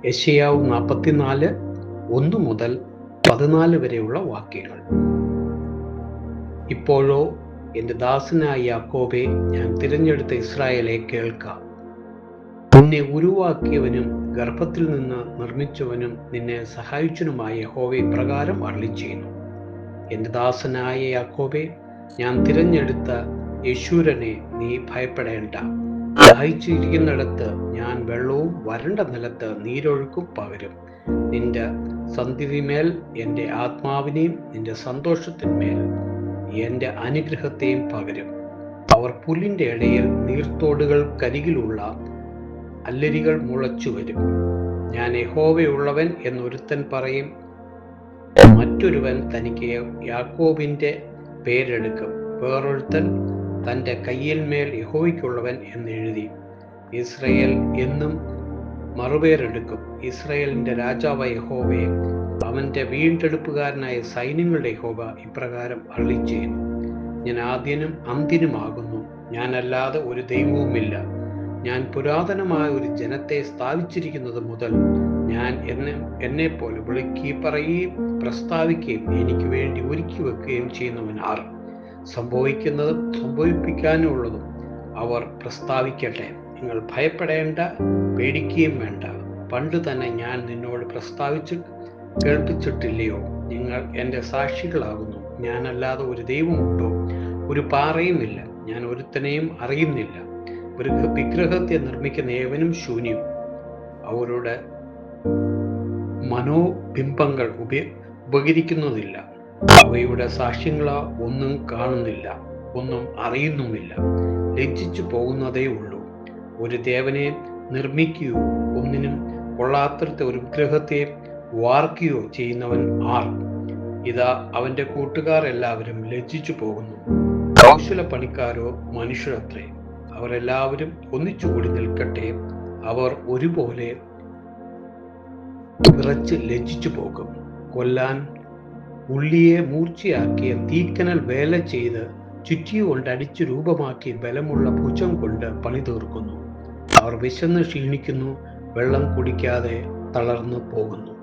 യെശയ്യാവ് 44 1 മുതൽ 14 വരെയുള്ള വാക്യങ്ങൾ. ഇപ്പോഴോ എൻ്റെ ദാസനായ യാക്കോബേ, ഞാൻ തിരഞ്ഞെടുത്ത ഇസ്രായേലെ കേൾക്ക. നിന്നെ ഉരുവാക്കിയവനും ഗർഭത്തിൽ നിന്ന് നിർമ്മിച്ചവനും നിന്നെ സഹായിച്ചവനുമായ യഹോവ ഇപ്രകാരം അരുളിച്ചെയ്യുന്നു. എൻ്റെ ദാസനായ യാക്കോബേ, ഞാൻ തിരഞ്ഞെടുത്ത യെശൂരനെ, നീ ഭയപ്പെടേണ്ട. ദാഹിച്ചിരിക്കുന്നിടത്ത് ഞാൻ വെള്ളവും വരണ്ട നിലത്ത് നീരൊഴുക്കും പകരും. നിന്റെ സന്ധിമേൽ എൻ്റെ ആത്മാവിനെയും നിന്റെ സന്തോഷത്തിന്മേൽ എൻ്റെ അനുഗ്രഹത്തെയും പകരും. അവർ പുല്ലിൻ്റെ ഇടയിൽ നീർത്തോടുകൾക്കരികിലുള്ള അല്ലരികൾ മുളച്ചു വരും. ഞാൻ യഹോവയുള്ളവൻ എന്നൊരുത്തൻ പറയും, മറ്റൊരുവൻ തനിക്ക് യാക്കോബിൻ്റെ പേരെടുക്കും. വേറൊരുത്തൻ തൻ്റെ കയ്യിന്മേൽ യഹോവയ്ക്കുള്ളവൻ എന്നെഴുതി ഇസ്രായേൽ എന്നും മറുപേരെടുക്കും. ഇസ്രായേലിൻ്റെ രാജാവായ യഹോവയെ, അവൻ്റെ വീണ്ടെടുപ്പുകാരനായ സൈന്യങ്ങളുടെ യഹോവ ഇപ്രകാരം അരുളിച്ചെയ്യുന്നു. ഞാൻ ആദ്യനും അന്ത്യനുമാകുന്നു, ഞാനല്ലാതെ ഒരു ദൈവവുമില്ല. ഞാൻ പുരാതനമായ ഒരു ജനത്തെ സ്ഥാപിച്ചിരിക്കുന്നത് മുതൽ ഞാൻ എന്നെപ്പോലെ വിളിക്കുകയും പറയുകയും പ്രസ്താവിക്കുകയും എനിക്ക് വേണ്ടി ഒരുക്കി വെക്കുകയും ചെയ്യുന്നവൻ ആർ? സംഭവിക്കുന്നതും സംഭവിപ്പിക്കാനുള്ളതും അവർ പ്രസ്താവിക്കട്ടെ. നിങ്ങൾ ഭയപ്പെടേണ്ട, പേടിക്കുകയും വേണ്ട. പണ്ട് തന്നെ ഞാൻ നിന്നോട് പ്രസ്താവിച്ച് കേൾപ്പിച്ചിട്ടില്ലയോ? നിങ്ങൾ എൻ്റെ സാക്ഷികളാകുന്നു. ഞാനല്ലാതെ ഒരു ദൈവമുണ്ടോ? ഒരു പാറയുമില്ല. ഞാൻ ഒരുത്തനെയും അറിയുന്നില്ല. വിഗ്രഹത്തെ നിർമ്മിക്കുന്ന ഏവനും ശൂന്യം. അവരുടെ മനോബിംബങ്ങൾ ഉപകരിക്കുന്നതില്ല. അവയുടെ സാക്ഷ്യങ്ങളോ ഒന്നും കാണുന്നില്ല, ഒന്നും അറിയുന്നുമില്ല. ലജ്ജിച്ചു പോകുന്നതേ ഉള്ളൂ. ഒരു ദേവനെ നിർമ്മിക്കുകയോ ഒന്നിനും കൊള്ളാത്തരത്തെ ഒരു വിഗ്രഹത്തെ വാർക്കുകയോ ചെയ്യുന്നവൻ ആർ? ഇതാ അവൻ്റെ കൂട്ടുകാർ എല്ലാവരും ലജ്ജിച്ചു പോകുന്നു. കൗശല പണിക്കാരോ മനുഷ്യരത്രേ. അവർ എല്ലാവരും ഒന്നിച്ചുകൂടി നിൽക്കട്ടെ. അവർ ഒരുപോലെ വിറച്ച് ലജ്ജിച്ചു പോകും. കൊല്ലാൻ ഉള്ളിയെ മൂർച്ചയാക്കിയ തീക്കനൽ വേല ചെയ്ത് ചുറ്റിയുകൊണ്ട് അടിച്ചു രൂപമാക്കി ബലമുള്ള ഭുജം കൊണ്ട് പണി തീർക്കുന്നു. അവർ വിശന്ന് ക്ഷീണിക്കുന്നു, വെള്ളം കുടിക്കാതെ തളർന്നു പോകുന്നു.